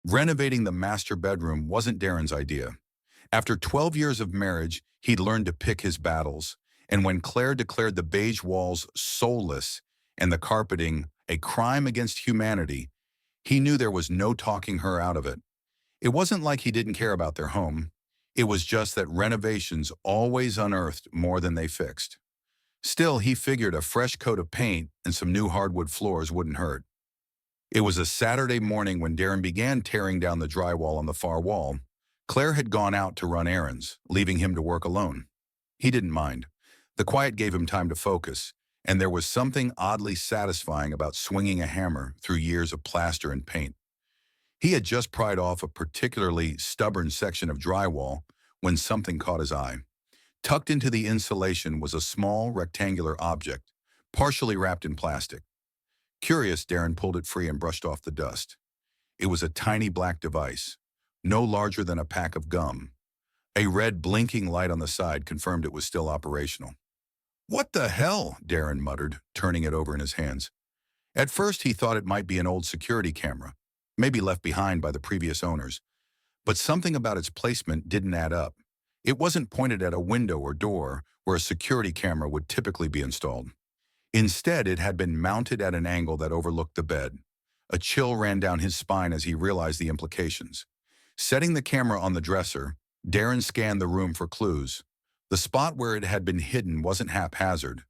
Renovating the master bedroom wasn't Darren's idea. After 12 years of marriage, he'd learned to pick his battles, and when Claire declared the beige walls soulless and the carpeting a crime against humanity, he knew there was no talking her out of it. It wasn't like he didn't care about their home. It was just that renovations always unearthed more than they fixed. Still, he figured a fresh coat of paint and some new hardwood floors wouldn't hurt. It was a Saturday morning when Darren began tearing down the drywall on the far wall. Claire had gone out to run errands, leaving him to work alone. He didn't mind. The quiet gave him time to focus, and there was something oddly satisfying about swinging a hammer through years of plaster and paint. He had just pried off a particularly stubborn section of drywall when something caught his eye. Tucked into the insulation was a small, rectangular object, partially wrapped in plastic. Curious, Darren pulled it free and brushed off the dust. It was a tiny black device, no larger than a pack of gum. A red blinking light on the side confirmed it was still operational. "What the hell?" Darren muttered, turning it over in his hands. At first he thought it might be an old security camera, maybe left behind by the previous owners, but something about its placement didn't add up. It wasn't pointed at a window or door where a security camera would typically be installed. Instead, it had been mounted at an angle that overlooked the bed. A chill ran down his spine as he realized the implications. Setting the camera on the dresser, Darren scanned the room for clues. The spot where it had been hidden wasn't haphazard.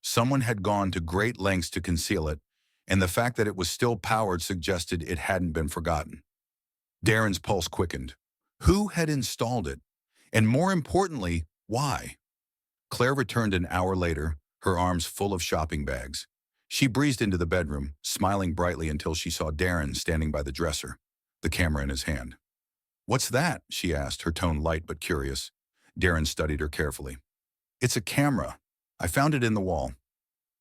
Someone had gone to great lengths to conceal it, and the fact that it was still powered suggested it hadn't been forgotten. Darren's pulse quickened. Who had installed it? And more importantly, why? Claire returned an hour later, her arms full of shopping bags. She breezed into the bedroom, smiling brightly until she saw Darren standing by the dresser, the camera in his hand. "What's that?" she asked, her tone light but curious. Darren studied her carefully. "It's a camera. I found it in the wall."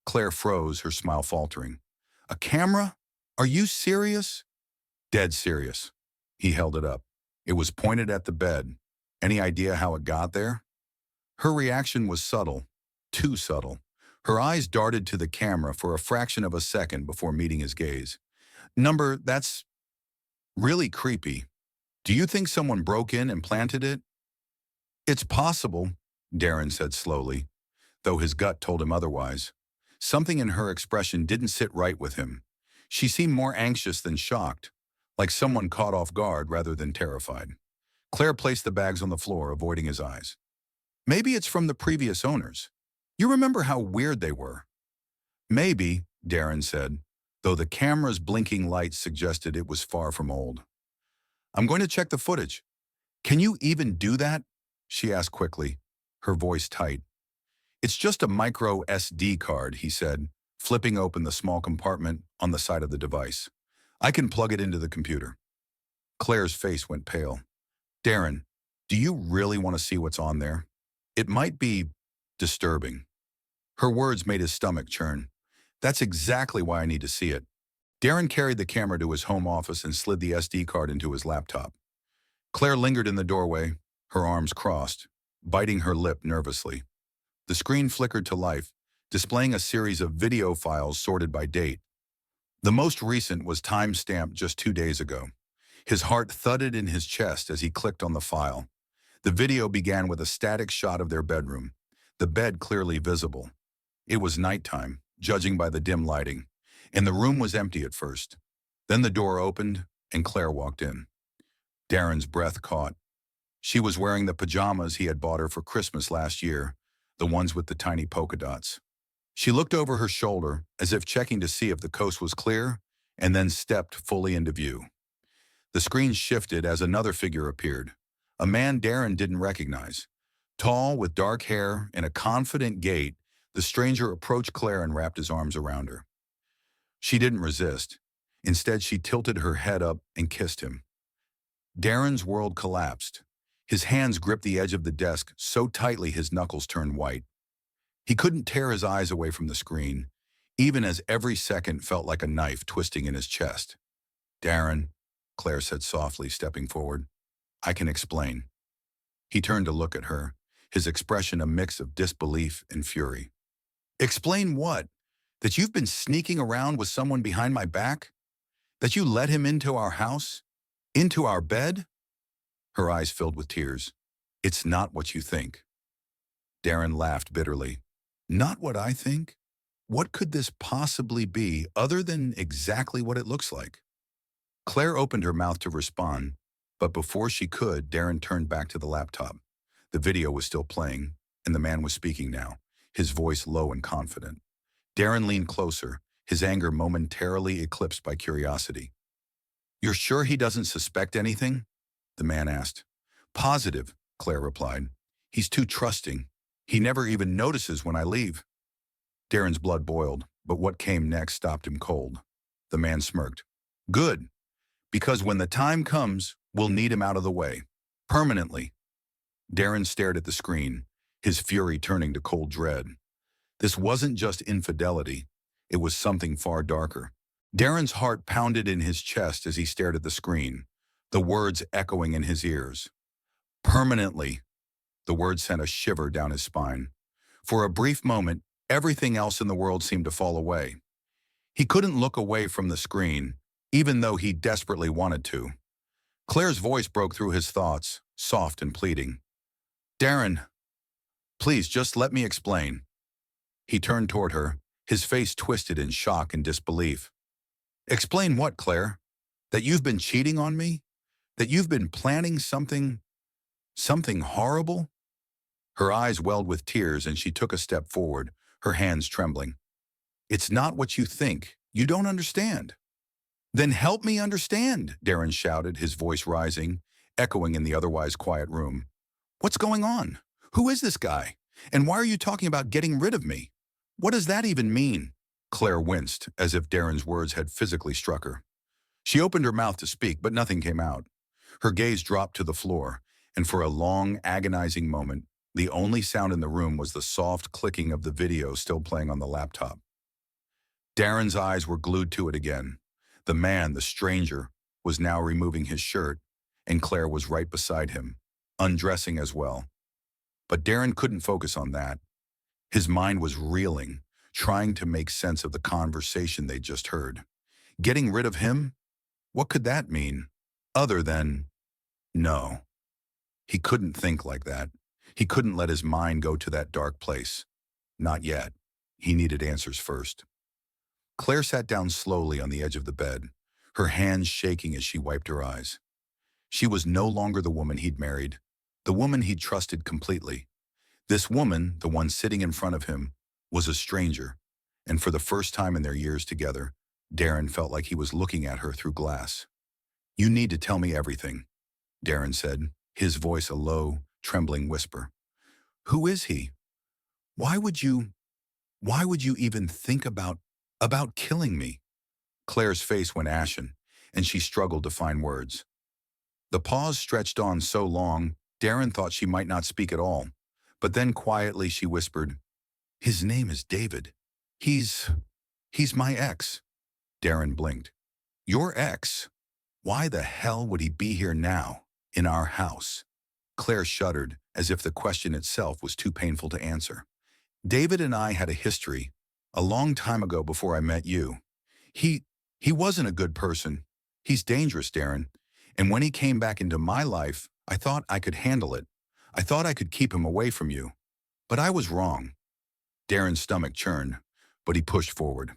Claire froze, her smile faltering. "A camera? Are you serious?" "Dead serious." He held it up. It was pointed at the bed. Any idea how it got there? Her reaction was subtle, too subtle. Her eyes darted to the camera for a fraction of a second before meeting his gaze. That's really creepy. Do you think someone broke in and planted it?" "It's possible," Darren said slowly, though his gut told him otherwise. Something in her expression didn't sit right with him. She seemed more anxious than shocked, like someone caught off guard rather than terrified. Claire placed the bags on the floor, avoiding his eyes. "Maybe it's from the previous owners. You remember how weird they were?" "Maybe," Darren said, though the camera's blinking lights suggested it was far from old. "I'm going to check the footage." "Can you even do that?" she asked quickly, her voice tight. "It's just a micro SD card," he said, flipping open the small compartment on the side of the device. "I can plug it into the computer." Claire's face went pale. "Darren, do you really want to see what's on there? It might be disturbing." Her words made his stomach churn. "That's exactly why I need to see it." Darren carried the camera to his home office and slid the SD card into his laptop. Claire lingered in the doorway, her arms crossed, biting her lip nervously. The screen flickered to life, displaying a series of video files sorted by date. The most recent was time-stamped just 2 days ago. His heart thudded in his chest as he clicked on the file. The video began with a static shot of their bedroom, the bed clearly visible. It was nighttime, judging by the dim lighting, and the room was empty at first. Then the door opened, and Claire walked in. Darren's breath caught. She was wearing the pajamas he had bought her for Christmas last year, the ones with the tiny polka dots. She looked over her shoulder, as if checking to see if the coast was clear, and then stepped fully into view. The screen shifted as another figure appeared, a man Darren didn't recognize. Tall, with dark hair and a confident gait, the stranger approached Claire and wrapped his arms around her. She didn't resist. Instead, she tilted her head up and kissed him. Darren's world collapsed. His hands gripped the edge of the desk so tightly his knuckles turned white. He couldn't tear his eyes away from the screen, even as every second felt like a knife twisting in his chest. "Darren," Claire said softly, stepping forward. "I can explain." He turned to look at her, his expression a mix of disbelief and fury. "Explain what? That you've been sneaking around with someone behind my back? That you let him into our house?" Into our bed? Her eyes filled with tears. It's not what you think. Darren laughed bitterly. Not what I think? What could this possibly be other than exactly what it looks like? Claire opened her mouth to respond, but before she could, Darren turned back to the laptop. The video was still playing, and the man was speaking now, his voice low and confident. Darren leaned closer, his anger momentarily eclipsed by curiosity. You're sure he doesn't suspect anything? The man asked. Positive, Claire replied. He's too trusting. He never even notices when I leave. Darren's blood boiled, but what came next stopped him cold. The man smirked. Good, because when the time comes, we'll need him out of the way. Permanently. Darren stared at the screen, his fury turning to cold dread. This wasn't just infidelity. It was something far darker. Darren's heart pounded in his chest as he stared at the screen, the words echoing in his ears. Permanently. The word sent a shiver down his spine. For a brief moment, everything else in the world seemed to fall away. He couldn't look away from the screen, even though he desperately wanted to. Claire's voice broke through his thoughts, soft and pleading. Darren, please just let me explain. He turned toward her, his face twisted in shock and disbelief. Explain what, Claire? That you've been cheating on me? That you've been planning something horrible? Her eyes welled with tears and she took a step forward, her hands trembling. It's not what you think. You don't understand. Then help me understand, Darren shouted, his voice rising, echoing in the otherwise quiet room. What's going on? Who is this guy? And why are you talking about getting rid of me? What does that even mean? Claire winced, as if Darren's words had physically struck her. She opened her mouth to speak, but nothing came out. Her gaze dropped to the floor, and for a long, agonizing moment, the only sound in the room was the soft clicking of the video still playing on the laptop. Darren's eyes were glued to it again. The man, the stranger, was now removing his shirt, and Claire was right beside him, undressing as well. But Darren couldn't focus on that. His mind was reeling, trying to make sense of the conversation they'd just heard. Getting rid of him? What could that mean? Other than, no. He couldn't think like that. He couldn't let his mind go to that dark place. Not yet. He needed answers first. Claire sat down slowly on the edge of the bed, her hands shaking as she wiped her eyes. She was no longer the woman he'd married, the woman he'd trusted completely. This woman, the one sitting in front of him, was a stranger, and for the first time in their years together, Darren felt like he was looking at her through glass. You need to tell me everything, Darren said, his voice a low, trembling whisper. Who is he? Why would you even think about killing me? Claire's face went ashen, and she struggled to find words. The pause stretched on so long, Darren thought she might not speak at all, but then quietly she whispered, His name is David. He's my ex. Darren blinked. Your ex? Why the hell would he be here now, in our house? Claire shuddered, as if the question itself was too painful to answer. David and I had a history, a long time ago before I met you. He wasn't a good person. He's dangerous, Darren. And when he came back into my life, I thought I could handle it. I thought I could keep him away from you. But I was wrong. Darren's stomach churned, but he pushed forward.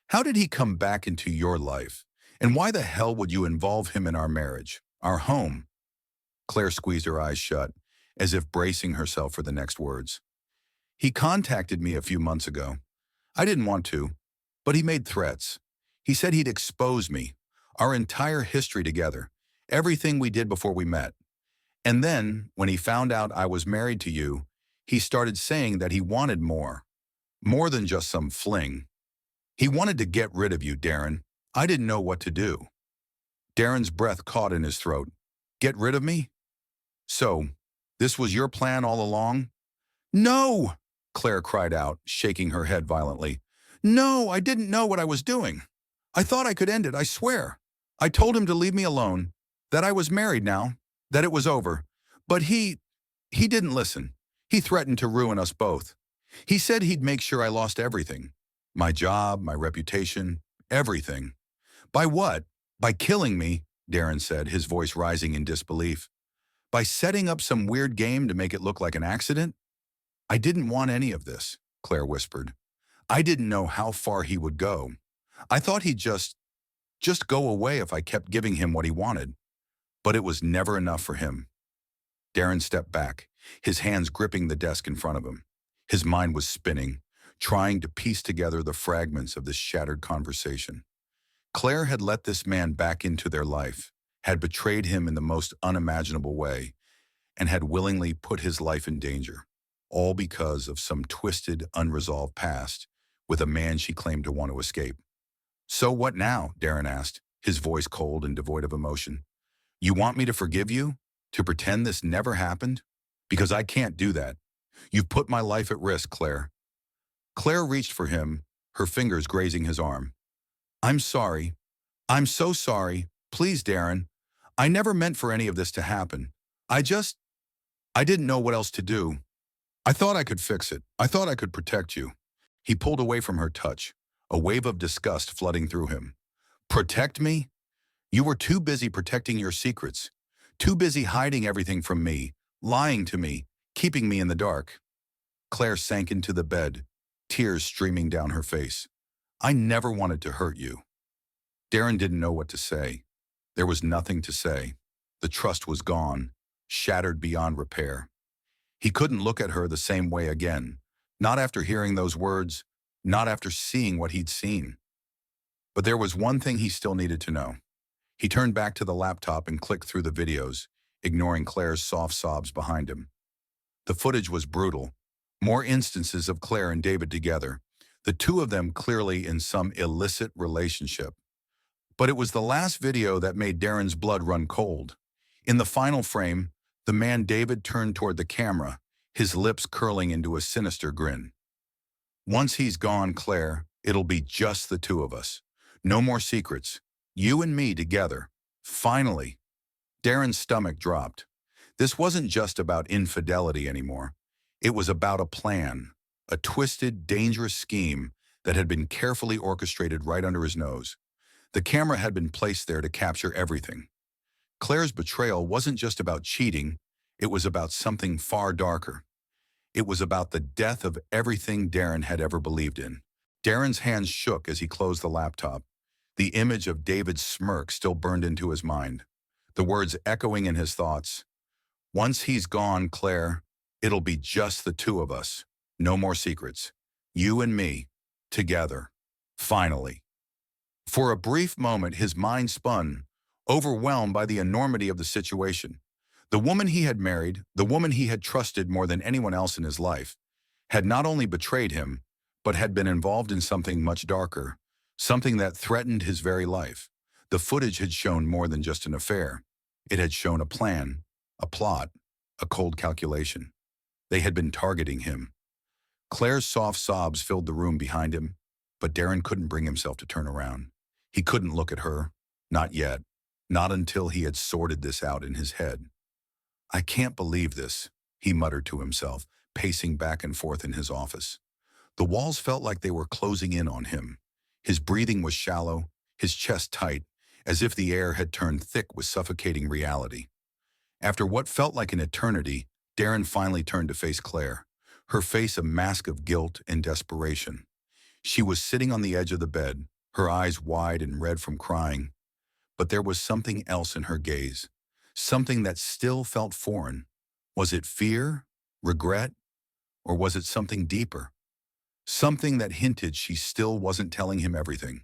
How did he come back into your life? And why the hell would you involve him in our marriage, our home? Claire squeezed her eyes shut, as if bracing herself for the next words. He contacted me a few months ago. I didn't want to, but he made threats. He said he'd expose me, our entire history together, everything we did before we met. And then, when he found out I was married to you, he started saying that he wanted more than just some fling. He wanted to get rid of you, Darren. I didn't know what to do. Darren's breath caught in his throat. Get rid of me? So, this was your plan all along? No! Claire cried out, shaking her head violently. No, I didn't know what I was doing. I thought I could end it, I swear. I told him to leave me alone, that I was married now, that it was over. But he didn't listen. He threatened to ruin us both. He said he'd make sure I lost everything. My job, my reputation, everything. By what? By killing me, Darren said, his voice rising in disbelief. By setting up some weird game to make it look like an accident? I didn't want any of this, Claire whispered. I didn't know how far he would go. I thought he'd just go away if I kept giving him what he wanted. But it was never enough for him. Darren stepped back, his hands gripping the desk in front of him. His mind was spinning, trying to piece together the fragments of this shattered conversation. Claire had let this man back into their life, had betrayed him in the most unimaginable way, and had willingly put his life in danger, all because of some twisted, unresolved past with a man she claimed to want to escape. So what now? Darren asked, his voice cold and devoid of emotion. You want me to forgive you? To pretend this never happened? Because I can't do that. You've put my life at risk, Claire. Claire reached for him, her fingers grazing his arm. I'm sorry. I'm so sorry. Please, Darren. I never meant for any of this to happen. I didn't know what else to do. I thought I could fix it. I thought I could protect you. He pulled away from her touch, a wave of disgust flooding through him. Protect me? You were too busy protecting your secrets, too busy hiding everything from me, lying to me, keeping me in the dark. Claire sank into the bed, tears streaming down her face. I never wanted to hurt you. Darren didn't know what to say. There was nothing to say. The trust was gone, shattered beyond repair. He couldn't look at her the same way again, not after hearing those words, not after seeing what he'd seen. But there was one thing he still needed to know. He turned back to the laptop and clicked through the videos, ignoring Claire's soft sobs behind him. The footage was brutal. More instances of Claire and David together, the two of them clearly in some illicit relationship. But it was the last video that made Darren's blood run cold. In the final frame, the man David turned toward the camera, his lips curling into a sinister grin. Once he's gone, Claire, it'll be just the two of us. No more secrets. You and me together. Finally. Darren's stomach dropped. This wasn't just about infidelity anymore. It was about a plan, a twisted, dangerous scheme that had been carefully orchestrated right under his nose. The camera had been placed there to capture everything. Claire's betrayal wasn't just about cheating, it was about something far darker. It was about the death of everything Darren had ever believed in. Darren's hands shook as he closed the laptop. The image of David's smirk still burned into his mind, the words echoing in his thoughts. Once he's gone, Claire, it'll be just the two of us. No more secrets. You and me, together. Finally. For a brief moment, his mind spun, overwhelmed by the enormity of the situation. The woman he had married, the woman he had trusted more than anyone else in his life, had not only betrayed him, but had been involved in something much darker, something that threatened his very life. The footage had shown more than just an affair. It had shown a plan, a plot, a cold calculation. They had been targeting him. Claire's soft sobs filled the room behind him, but Darren couldn't bring himself to turn around. He couldn't look at her, not yet, not until he had sorted this out in his head. I can't believe this, he muttered to himself, pacing back and forth in his office. The walls felt like they were closing in on him. His breathing was shallow, his chest tight, as if the air had turned thick with suffocating reality. After what felt like an eternity, Darren finally turned to face Claire, her face a mask of guilt and desperation. She was sitting on the edge of the bed, her eyes wide and red from crying. But there was something else in her gaze, something that still felt foreign. Was it fear, regret, or was it something deeper? Something that hinted she still wasn't telling him everything.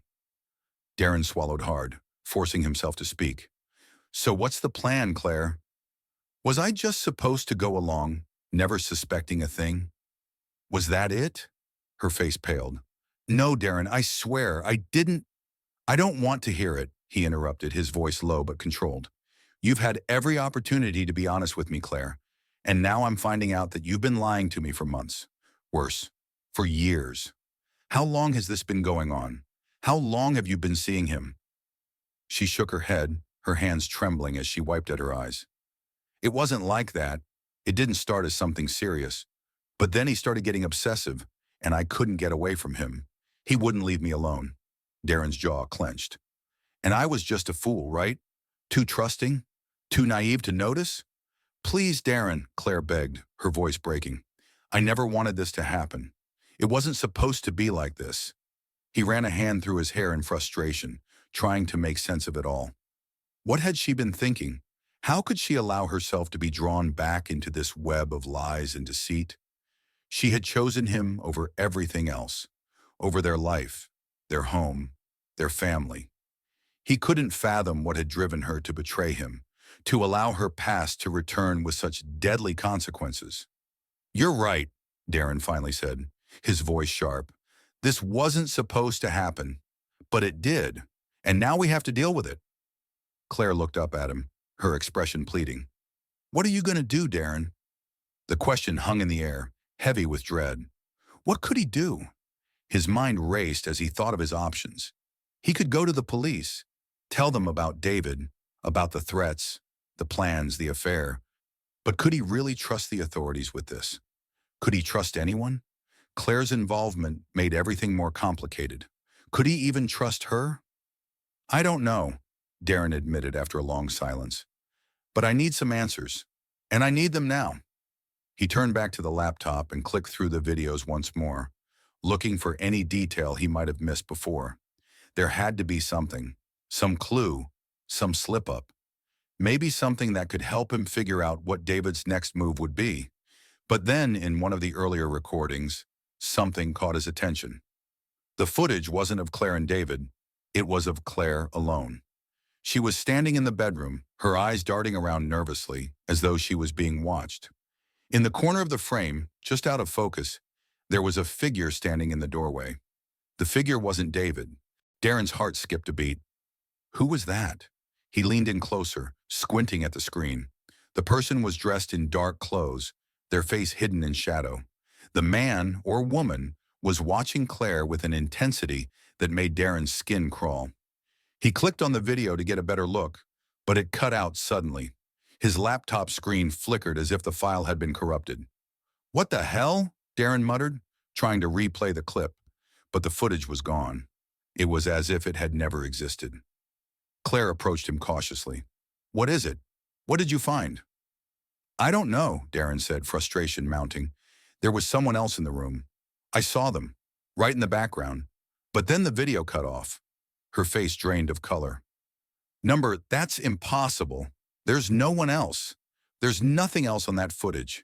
Darren swallowed hard, forcing himself to speak. So what's the plan, Claire? Was I just supposed to go along, never suspecting a thing? Was that it? Her face paled. No, Darren, I swear, I don't want to hear it, he interrupted, his voice low but controlled. You've had every opportunity to be honest with me, Claire, and now I'm finding out that you've been lying to me for months. Worse, for years. How long has this been going on? How long have you been seeing him? She shook her head, her hands trembling as she wiped at her eyes. It wasn't like that. It didn't start as something serious. But then he started getting obsessive, and I couldn't get away from him. He wouldn't leave me alone. Darren's jaw clenched. And I was just a fool, right? Too trusting? Too naive to notice? Please, Darren, Claire begged, her voice breaking. I never wanted this to happen. It wasn't supposed to be like this. He ran a hand through his hair in frustration, trying to make sense of it all. What had she been thinking? How could she allow herself to be drawn back into this web of lies and deceit? She had chosen him over everything else, over their life, their home, their family. He couldn't fathom what had driven her to betray him, to allow her past to return with such deadly consequences. You're right, Darren finally said, his voice sharp. This wasn't supposed to happen, but it did, and now we have to deal with it. Claire looked up at him, her expression pleading. What are you going to do, Darren? The question hung in the air, heavy with dread. What could he do? His mind raced as he thought of his options. He could go to the police, tell them about David, about the threats, the plans, the affair. But could he really trust the authorities with this? Could he trust anyone? Claire's involvement made everything more complicated. Could he even trust her? I don't know, Darren admitted after a long silence. But I need some answers, and I need them now. He turned back to the laptop and clicked through the videos once more, looking for any detail he might have missed before. There had to be something, some clue, some slip-up. Maybe something that could help him figure out what David's next move would be. But then, in one of the earlier recordings, something caught his attention. The footage wasn't of Claire and David, it was of Claire alone. She was standing in the bedroom, her eyes darting around nervously, as though she was being watched. In the corner of the frame, just out of focus, there was a figure standing in the doorway. The figure wasn't David. Darren's heart skipped a beat. Who was that? He leaned in closer, squinting at the screen. The person was dressed in dark clothes, their face hidden in shadow. The man, or woman, was watching Claire with an intensity that made Darren's skin crawl. He clicked on the video to get a better look, but it cut out suddenly. His laptop screen flickered as if the file had been corrupted. What the hell? Darren muttered, trying to replay the clip, but the footage was gone. It was as if it had never existed. Claire approached him cautiously. What is it? What did you find? I don't know, Darren said, frustration mounting. There was someone else in the room. I saw them, right in the background. But then the video cut off. Her face drained of color. That's impossible. There's no one else. There's nothing else on that footage.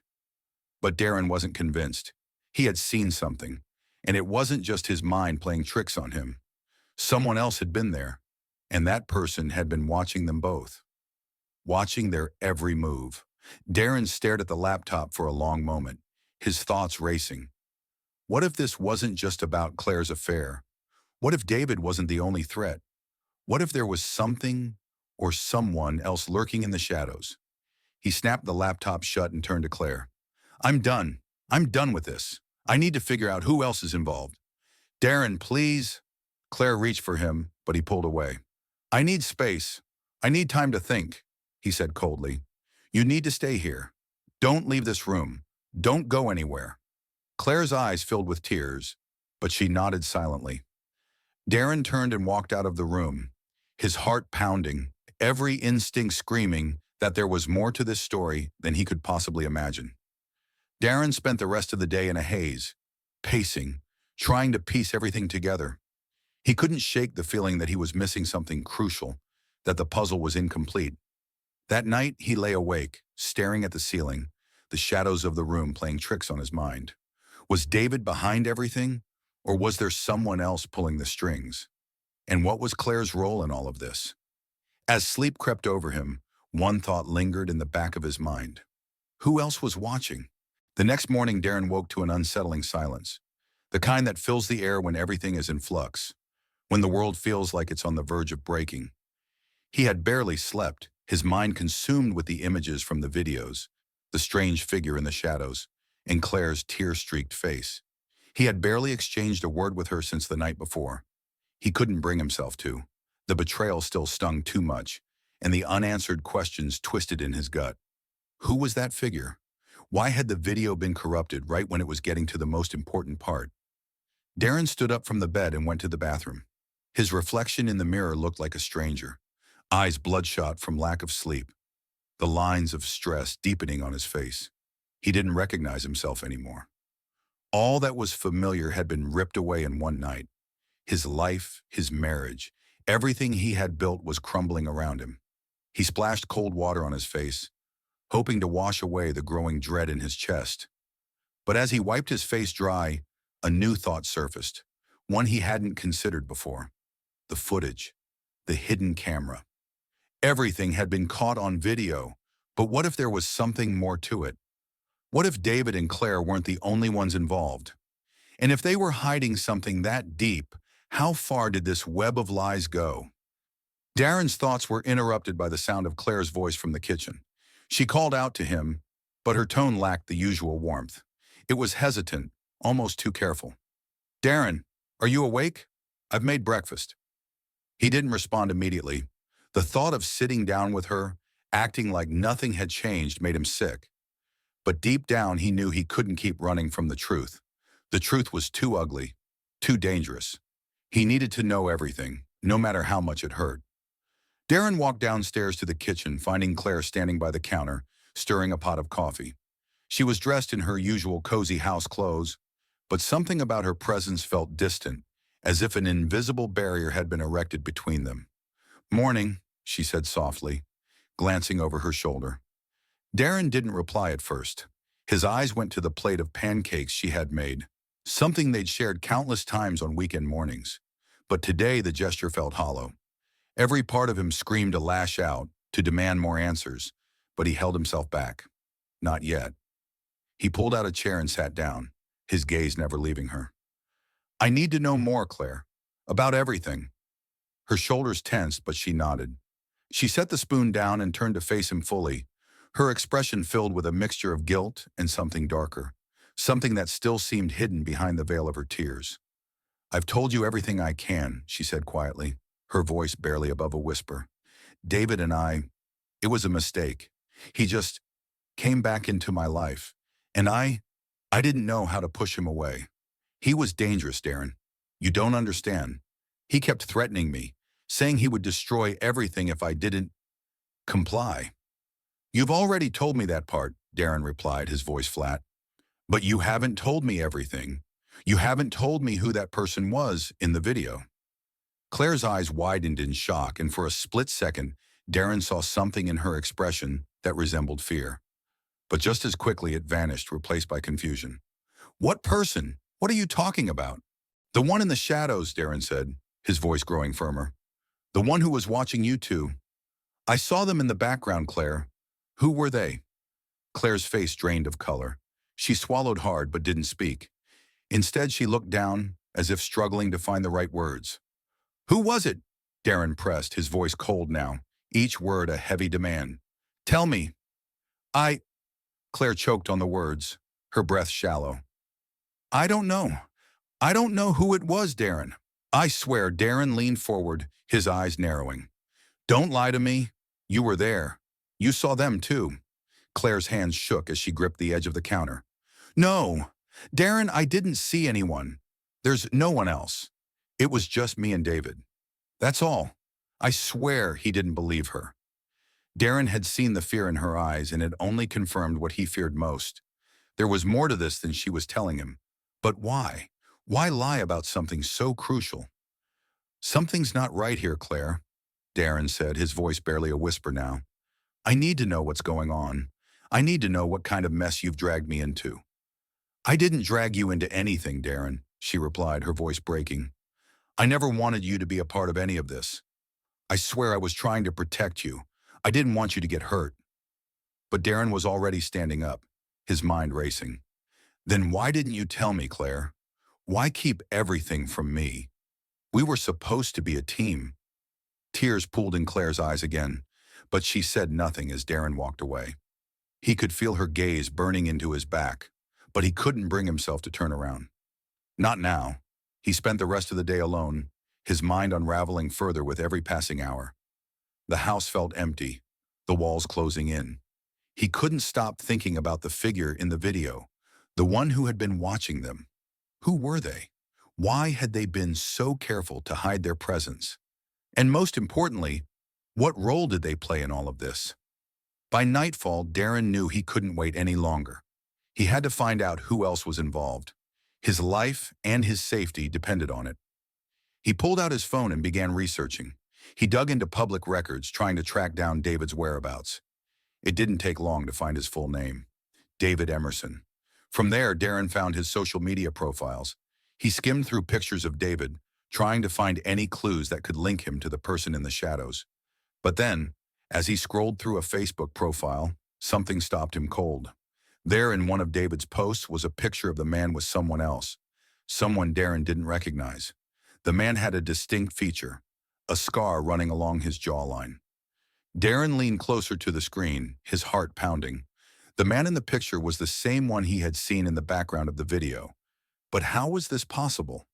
But Darren wasn't convinced. He had seen something, and it wasn't just his mind playing tricks on him. Someone else had been there, and that person had been watching them both. Watching their every move. Darren stared at the laptop for a long moment, his thoughts racing. What if this wasn't just about Claire's affair? What if David wasn't the only threat? What if there was something or someone else lurking in the shadows? He snapped the laptop shut and turned to Claire. I'm done. I'm done with this. I need to figure out who else is involved. Darren, please. Claire reached for him, but he pulled away. I need space. I need time to think, he said coldly. You need to stay here. Don't leave this room. Don't go anywhere. Claire's eyes filled with tears, but she nodded silently. Darren turned and walked out of the room, his heart pounding, every instinct screaming that there was more to this story than he could possibly imagine. Darren spent the rest of the day in a haze, pacing, trying to piece everything together. He couldn't shake the feeling that he was missing something crucial, that the puzzle was incomplete. That night, he lay awake, staring at the ceiling, the shadows of the room playing tricks on his mind. Was David behind everything, or was there someone else pulling the strings? And what was Claire's role in all of this? As sleep crept over him, one thought lingered in the back of his mind. Who else was watching? The next morning, Darren woke to an unsettling silence, the kind that fills the air when everything is in flux, when the world feels like it's on the verge of breaking. He had barely slept, his mind consumed with the images from the videos, the strange figure in the shadows, and Claire's tear-streaked face. He had barely exchanged a word with her since the night before. He couldn't bring himself to. The betrayal still stung too much, and the unanswered questions twisted in his gut. Who was that figure? Why had the video been corrupted right when it was getting to the most important part? Darren stood up from the bed and went to the bathroom. His reflection in the mirror looked like a stranger, eyes bloodshot from lack of sleep, the lines of stress deepening on his face. He didn't recognize himself anymore. All that was familiar had been ripped away in one night. His life, his marriage, everything he had built was crumbling around him. He splashed cold water on his face, hoping to wash away the growing dread in his chest. But as he wiped his face dry, a new thought surfaced, one he hadn't considered before. The footage, the hidden camera. Everything had been caught on video, but what if there was something more to it? What if David and Claire weren't the only ones involved? And if they were hiding something that deep, how far did this web of lies go? Darren's thoughts were interrupted by the sound of Claire's voice from the kitchen. She called out to him, but her tone lacked the usual warmth. It was hesitant, almost too careful. "Darren, are you awake? I've made breakfast." He didn't respond immediately. The thought of sitting down with her, acting like nothing had changed, made him sick. But deep down, he knew he couldn't keep running from the truth. The truth was too ugly, too dangerous. He needed to know everything, no matter how much it hurt. Darren walked downstairs to the kitchen, finding Claire standing by the counter, stirring a pot of coffee. She was dressed in her usual cozy house clothes, but something about her presence felt distant, as if an invisible barrier had been erected between them. "Morning," she said softly, glancing over her shoulder. Darren didn't reply at first. His eyes went to the plate of pancakes she had made, something they'd shared countless times on weekend mornings. But today the gesture felt hollow. Every part of him screamed to lash out, to demand more answers, but he held himself back. Not yet. He pulled out a chair and sat down, his gaze never leaving her. "I need to know more, Claire. About everything." Her shoulders tensed, but she nodded. She set the spoon down and turned to face him fully, her expression filled with a mixture of guilt and something darker, something that still seemed hidden behind the veil of her tears. "I've told you everything I can," she said quietly, her voice barely above a whisper. "David and it was a mistake. He just came back into my life, and I didn't know how to push him away. He was dangerous, Darren. You don't understand. He kept threatening me, saying he would destroy everything if I didn't comply." "You've already told me that part," Darren replied, his voice flat. "But you haven't told me everything. You haven't told me who that person was in the video." Claire's eyes widened in shock, and for a split second, Darren saw something in her expression that resembled fear. But just as quickly it vanished, replaced by confusion. "What person? What are you talking about?" "The one in the shadows," Darren said, his voice growing firmer. "The one who was watching you two. I saw them in the background, Claire. Who were they?" Claire's face drained of color. She swallowed hard but didn't speak. Instead, she looked down, as if struggling to find the right words. "Who was it?" Darren pressed, his voice cold now, each word a heavy demand. "Tell me." I Claire choked on the words, her breath shallow. "I don't know. I don't know who it was, Darren." "I swear," Darren leaned forward, his eyes narrowing. "Don't lie to me. You were there. You saw them too." Claire's hands shook as she gripped the edge of the counter. "No, Darren, I didn't see anyone. There's no one else. It was just me and David. That's all." I swear he didn't believe her. Darren had seen the fear in her eyes, and it only confirmed what he feared most. There was more to this than she was telling him. But why? Why lie about something so crucial? "Something's not right here, Claire," Darren said, his voice barely a whisper now. "I need to know what's going on. I need to know what kind of mess you've dragged me into." "I didn't drag you into anything, Darren," she replied, her voice breaking. "I never wanted you to be a part of any of this. I swear I was trying to protect you. I didn't want you to get hurt." But Darren was already standing up, his mind racing. "Then why didn't you tell me, Claire? Why keep everything from me? We were supposed to be a team." Tears pooled in Claire's eyes again, but she said nothing as Darren walked away. He could feel her gaze burning into his back, but he couldn't bring himself to turn around. Not now. He spent the rest of the day alone, his mind unraveling further with every passing hour. The house felt empty, the walls closing in. He couldn't stop thinking about the figure in the video, the one who had been watching them. Who were they? Why had they been so careful to hide their presence? And most importantly, What role did they play in all of this? By nightfall, Darren knew he couldn't wait any longer. He had to find out who else was involved. His life and his safety depended on it. He pulled out his phone and began researching. He dug into public records, trying to track down David's whereabouts. It didn't take long to find his full name: David Emerson. From there, Darren found his social media profiles. He skimmed through pictures of David, trying to find any clues that could link him to the person in the shadows. But then, as he scrolled through a Facebook profile, something stopped him cold. There in one of David's posts was a picture of the man with someone else, someone Darren didn't recognize. The man had a distinct feature: a scar running along his jawline. Darren leaned closer to the screen, his heart pounding. The man in the picture was the same one he had seen in the background of the video. But how was this possible?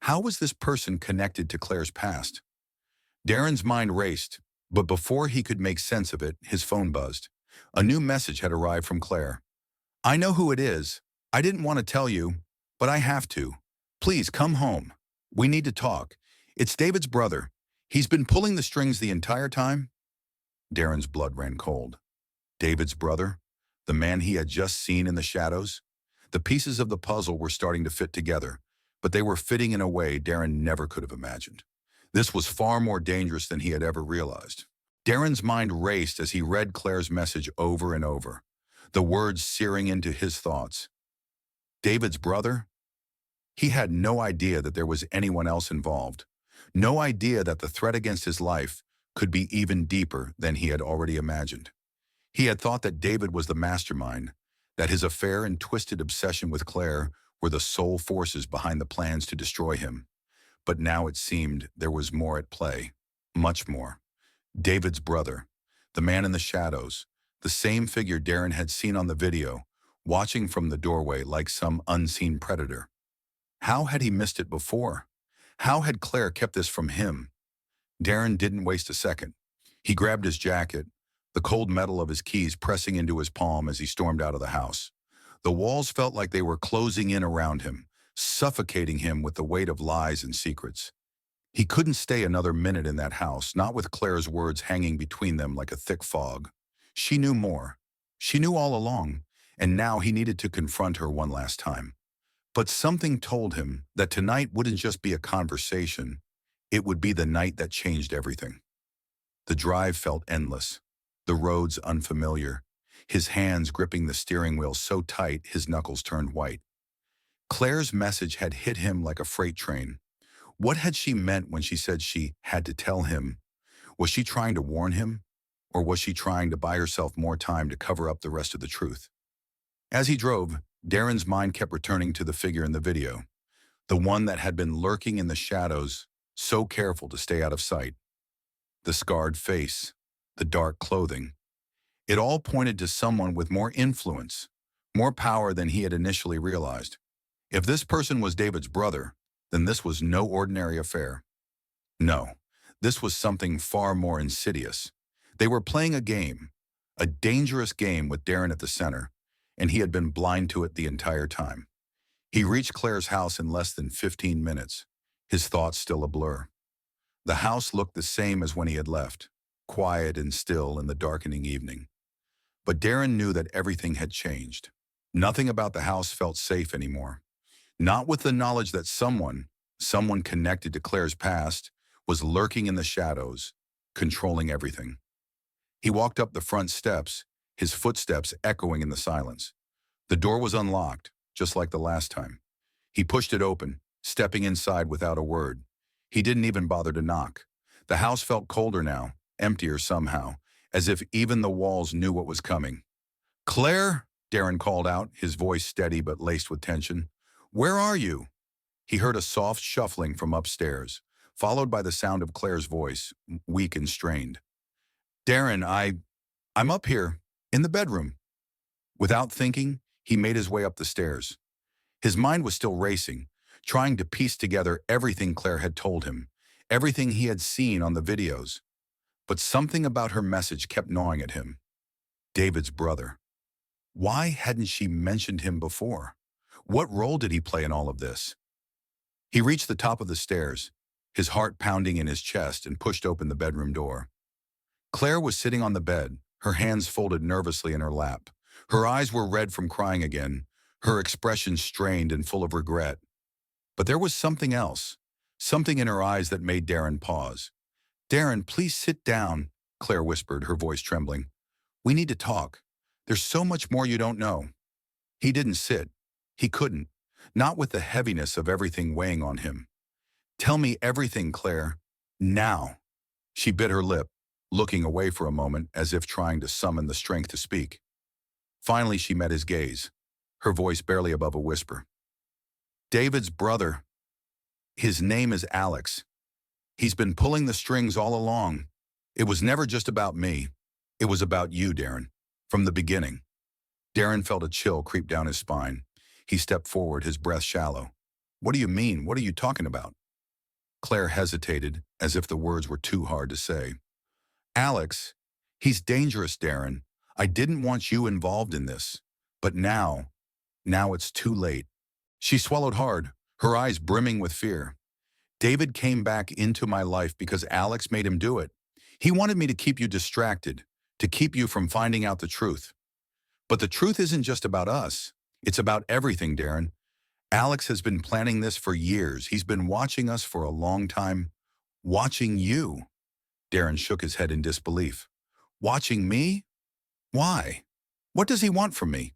How was this person connected to Claire's past? Darren's mind raced, but before he could make sense of it, his phone buzzed. A new message had arrived from Claire. "I know who it is. I didn't want to tell you, but I have to. Please come home. We need to talk. It's David's brother. He's been pulling the strings the entire time." Darren's blood ran cold. David's brother? The man he had just seen in the shadows? The pieces of the puzzle were starting to fit together, but they were fitting in a way Darren never could have imagined. This was far more dangerous than he had ever realized. Darren's mind raced as he read Claire's message over and over, the words searing into his thoughts. David's brother? He had no idea that there was anyone else involved. No idea that the threat against his life could be even deeper than he had already imagined. He had thought that David was the mastermind, that his affair and twisted obsession with Claire were the sole forces behind the plans to destroy him. But now it seemed there was more at play, much more. David's brother, the man in the shadows, the same figure Darren had seen on the video, watching from the doorway like some unseen predator. How had he missed it before? How had Claire kept this from him? Darren didn't waste a second. He grabbed his jacket, the cold metal of his keys pressing into his palm as he stormed out of the house. The walls felt like they were closing in around him, suffocating him with the weight of lies and secrets. He couldn't stay another minute in that house, not with Claire's words hanging between them like a thick fog. She knew more. She knew all along, and now he needed to confront her one last time. But something told him that tonight wouldn't just be a conversation, it would be the night that changed everything. The drive felt endless, the roads unfamiliar, his hands gripping the steering wheel so tight his knuckles turned white. Claire's message had hit him like a freight train. What had she meant when she said she had to tell him? Was she trying to warn him? Or was she trying to buy herself more time to cover up the rest of the truth? As he drove, Darren's mind kept returning to the figure in the video, the one that had been lurking in the shadows, so careful to stay out of sight. The scarred face, the dark clothing. It all pointed to someone with more influence, more power than he had initially realized. If this person was David's brother, then this was no ordinary affair. No, this was something far more insidious. They were playing a dangerous game with Darren at the center, and he had been blind to it the entire time. He reached Claire's house in less than 15 minutes, his thoughts still a blur. The house looked the same as when he had left, quiet and still in the darkening evening. But Darren knew that everything had changed. Nothing about the house felt safe anymore. Not with the knowledge that someone connected to Claire's past, was lurking in the shadows, controlling everything. He walked up the front steps, his footsteps echoing in the silence. The door was unlocked, just like the last time. He pushed it open, stepping inside without a word. He didn't even bother to knock. The house felt colder now, emptier somehow, as if even the walls knew what was coming. "Claire," Darren called out, his voice steady but laced with tension. "Where are you?" He heard a soft shuffling from upstairs, followed by the sound of Claire's voice, weak and strained. "Darren, I'm up here, in the bedroom." Without thinking, he made his way up the stairs. His mind was still racing, trying to piece together everything Claire had told him, everything he had seen on the videos. But something about her message kept gnawing at him. David's brother. Why hadn't she mentioned him before? What role did he play in all of this? He reached the top of the stairs, his heart pounding in his chest, and pushed open the bedroom door. Claire was sitting on the bed, her hands folded nervously in her lap. Her eyes were red from crying again, her expression strained and full of regret. But there was something else, something in her eyes that made Darren pause. "Darren, please sit down," Claire whispered, her voice trembling. "We need to talk. There's so much more you don't know." He didn't sit. He couldn't, not with the heaviness of everything weighing on him. "Tell me everything, Claire. Now." She bit her lip, looking away for a moment as if trying to summon the strength to speak. Finally, she met his gaze, her voice barely above a whisper. "David's brother. His name is Alex. He's been pulling the strings all along. It was never just about me. It was about you, Darren, from the beginning." Darren felt a chill creep down his spine. He stepped forward, his breath shallow. "What do you mean? What are you talking about?" Claire hesitated, as if the words were too hard to say. "Alex, he's dangerous, Darren. I didn't want you involved in this. But now it's too late." She swallowed hard, her eyes brimming with fear. "David came back into my life because Alex made him do it. He wanted me to keep you distracted, to keep you from finding out the truth. But the truth isn't just about us. It's about everything, Darren. Alex has been planning this for years. He's been watching us for a long time. Watching you." Darren shook his head in disbelief. "Watching me? Why? What does he want from me?"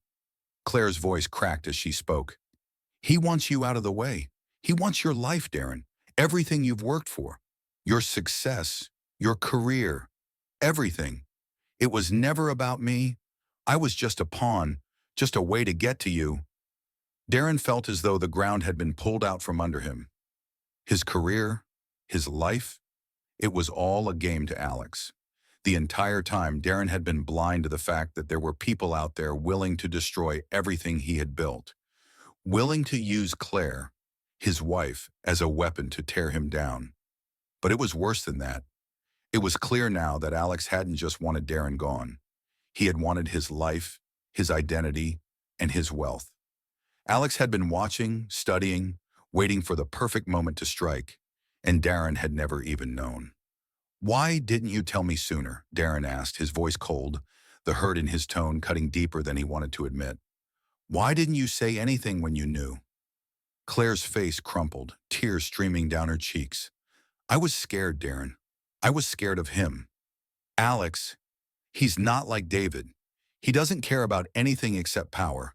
Claire's voice cracked as she spoke. "He wants you out of the way. He wants your life, Darren. Everything you've worked for. Your success, your career, everything. It was never about me. I was just a pawn, just a way to get to you." Darren felt as though the ground had been pulled out from under him. His career, his life, it was all a game to Alex. The entire time, Darren had been blind to the fact that there were people out there willing to destroy everything he had built, willing to use Claire, his wife, as a weapon to tear him down. But it was worse than that. It was clear now that Alex hadn't just wanted Darren gone. He had wanted his life, his identity, and his wealth. Alex had been watching, studying, waiting for the perfect moment to strike, and Darren had never even known. "Why didn't you tell me sooner?" Darren asked, his voice cold, the hurt in his tone cutting deeper than he wanted to admit. "Why didn't you say anything when you knew?" Claire's face crumpled, tears streaming down her cheeks. "I was scared, Darren. I was scared of him. Alex, he's not like David. He doesn't care about anything except power.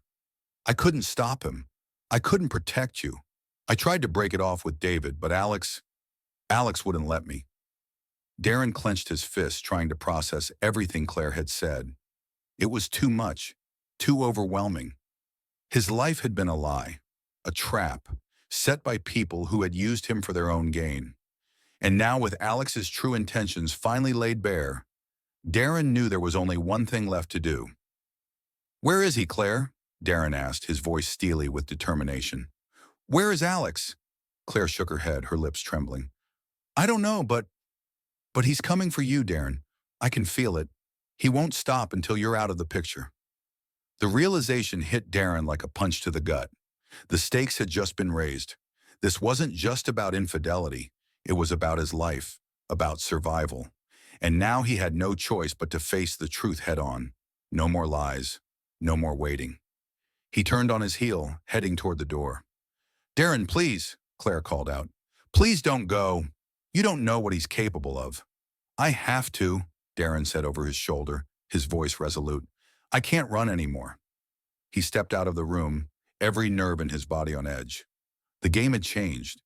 I couldn't stop him. I couldn't protect you. I tried to break it off with David, but Alex wouldn't let me." Darren clenched his fist, trying to process everything Claire had said. It was too much, too overwhelming. His life had been a lie, a trap, set by people who had used him for their own gain. And now, with Alex's true intentions finally laid bare, Darren knew there was only one thing left to do. "Where is he, Claire?" Darren asked, his voice steely with determination. "Where is Alex?" Claire shook her head, her lips trembling. "I don't know, but he's coming for you, Darren. I can feel it. He won't stop until you're out of the picture." The realization hit Darren like a punch to the gut. The stakes had just been raised. This wasn't just about infidelity. It was about his life, about survival. And now he had no choice but to face the truth head on. No more lies. No more waiting. He turned on his heel, heading toward the door. "Darren, please," Claire called out. "Please don't go. You don't know what he's capable of." "I have to," Darren said over his shoulder, his voice resolute. "I can't run anymore." He stepped out of the room, every nerve in his body on edge. The game had changed,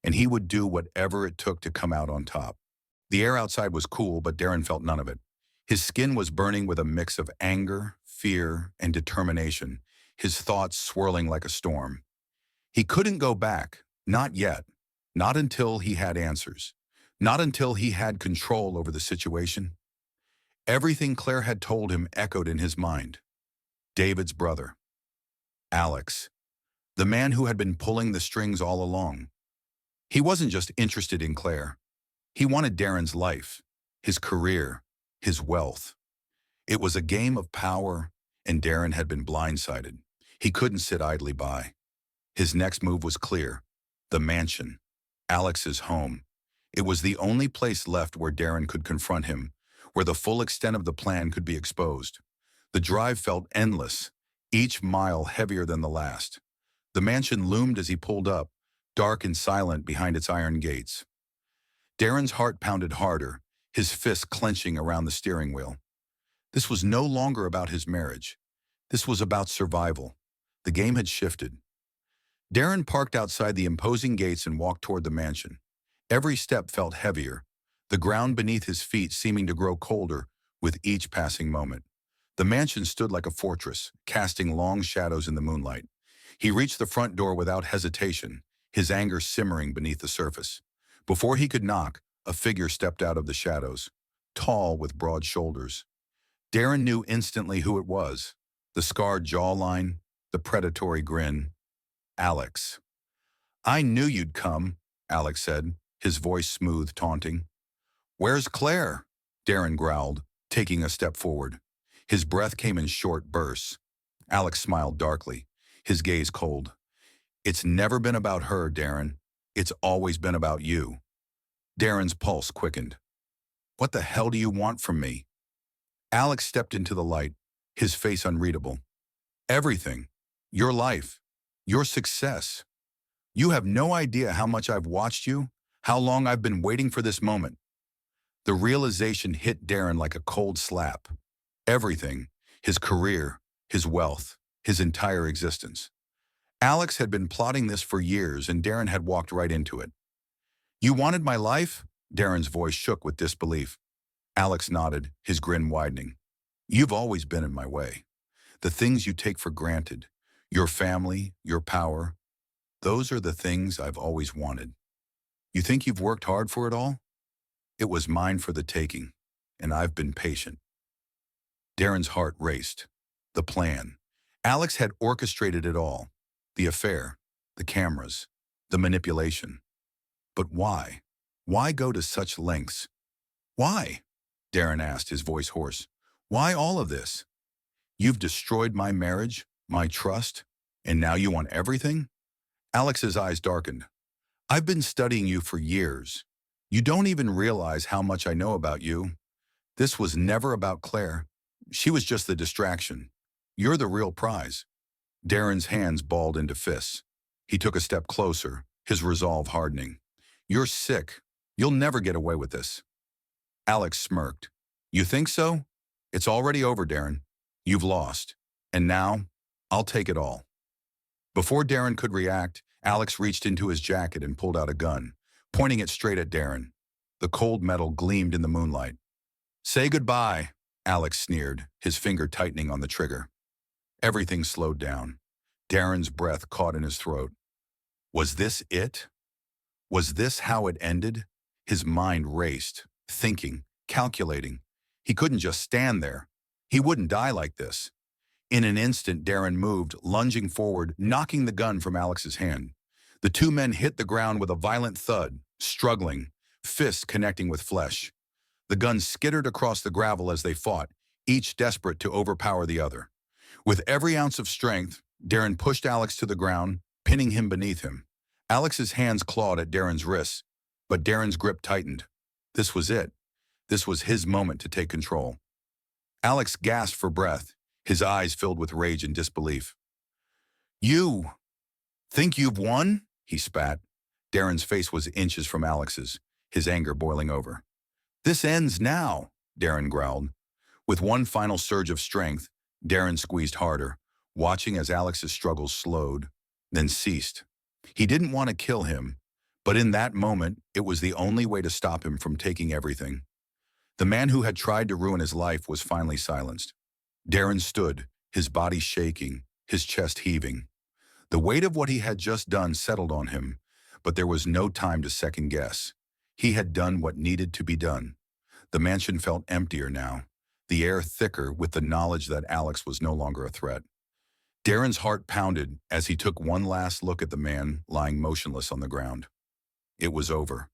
and he would do whatever it took to come out on top. The air outside was cool, but Darren felt none of it. His skin was burning with a mix of anger, fear, and determination, his thoughts swirling like a storm. He couldn't go back, not yet, not until he had answers, not until he had control over the situation. Everything Claire had told him echoed in his mind. David's brother, Alex, the man who had been pulling the strings all along. He wasn't just interested in Claire. He wanted Darren's life, his career, his wealth. It was a game of power, and Darren had been blindsided. He couldn't sit idly by. His next move was clear. The mansion, Alex's home. It was the only place left where Darren could confront him, where the full extent of the plan could be exposed. The drive felt endless, each mile heavier than the last. The mansion loomed as he pulled up, dark and silent behind its iron gates. Darren's heart pounded harder, his fists clenching around the steering wheel. This was no longer about his marriage. This was about survival. The game had shifted. Darren parked outside the imposing gates and walked toward the mansion. Every step felt heavier, the ground beneath his feet seeming to grow colder with each passing moment. The mansion stood like a fortress, casting long shadows in the moonlight. He reached the front door without hesitation, his anger simmering beneath the surface. Before he could knock, a figure stepped out of the shadows, tall with broad shoulders. Darren knew instantly who it was, the scarred jawline, the predatory grin. Alex. "I knew you'd come," Alex said, his voice smooth, taunting. "Where's Claire?" Darren growled, taking a step forward. His breath came in short bursts. Alex smiled darkly, his gaze cold. "It's never been about her, Darren. It's always been about you." Darren's pulse quickened. "What the hell do you want from me?" Alex stepped into the light, his face unreadable. "Everything. Your life. Your success. You have no idea how much I've watched you, how long I've been waiting for this moment." The realization hit Darren like a cold slap. Everything, his career, his wealth, his entire existence. Alex had been plotting this for years, and Darren had walked right into it. "You wanted my life?" Darren's voice shook with disbelief. Alex nodded, his grin widening. "You've always been in my way. The things you take for granted, your family, your power, those are the things I've always wanted. You think you've worked hard for it all? It was mine for the taking, and I've been patient." Darren's heart raced. The plan. Alex had orchestrated it all. The affair, the cameras, the manipulation. But why? Why go to such lengths? "Why?" Darren asked, his voice hoarse. "Why all of this? You've destroyed my marriage, my trust, and now you want everything?" Alex's eyes darkened. "I've been studying you for years. You don't even realize how much I know about you. This was never about Claire. She was just the distraction. You're the real prize." Darren's hands balled into fists. He took a step closer, his resolve hardening. "You're sick. You'll never get away with this." Alex smirked. "You think so? It's already over, Darren. You've lost. And now, I'll take it all." Before Darren could react, Alex reached into his jacket and pulled out a gun, pointing it straight at Darren. The cold metal gleamed in the moonlight. "Say goodbye," Alex sneered, his finger tightening on the trigger. Everything slowed down. Darren's breath caught in his throat. Was this it? Was this how it ended? His mind raced, thinking, calculating. He couldn't just stand there. He wouldn't die like this. In an instant, Darren moved, lunging forward, knocking the gun from Alex's hand. The two men hit the ground with a violent thud, struggling, fists connecting with flesh. The gun skittered across the gravel as they fought, each desperate to overpower the other. With every ounce of strength, Darren pushed Alex to the ground, pinning him beneath him. Alex's hands clawed at Darren's wrists, but Darren's grip tightened. This was it. This was his moment to take control. Alex gasped for breath, his eyes filled with rage and disbelief. "You think you've won?" he spat. Darren's face was inches from Alex's, his anger boiling over. "This ends now," Darren growled. With one final surge of strength, Darren squeezed harder, watching as Alex's struggles slowed, then ceased. He didn't want to kill him, but in that moment, it was the only way to stop him from taking everything. The man who had tried to ruin his life was finally silenced. Darren stood, his body shaking, his chest heaving. The weight of what he had just done settled on him, but there was no time to second guess. He had done what needed to be done. The mansion felt emptier now, the air thicker with the knowledge that Alex was no longer a threat. Darren's heart pounded as he took one last look at the man lying motionless on the ground. It was over.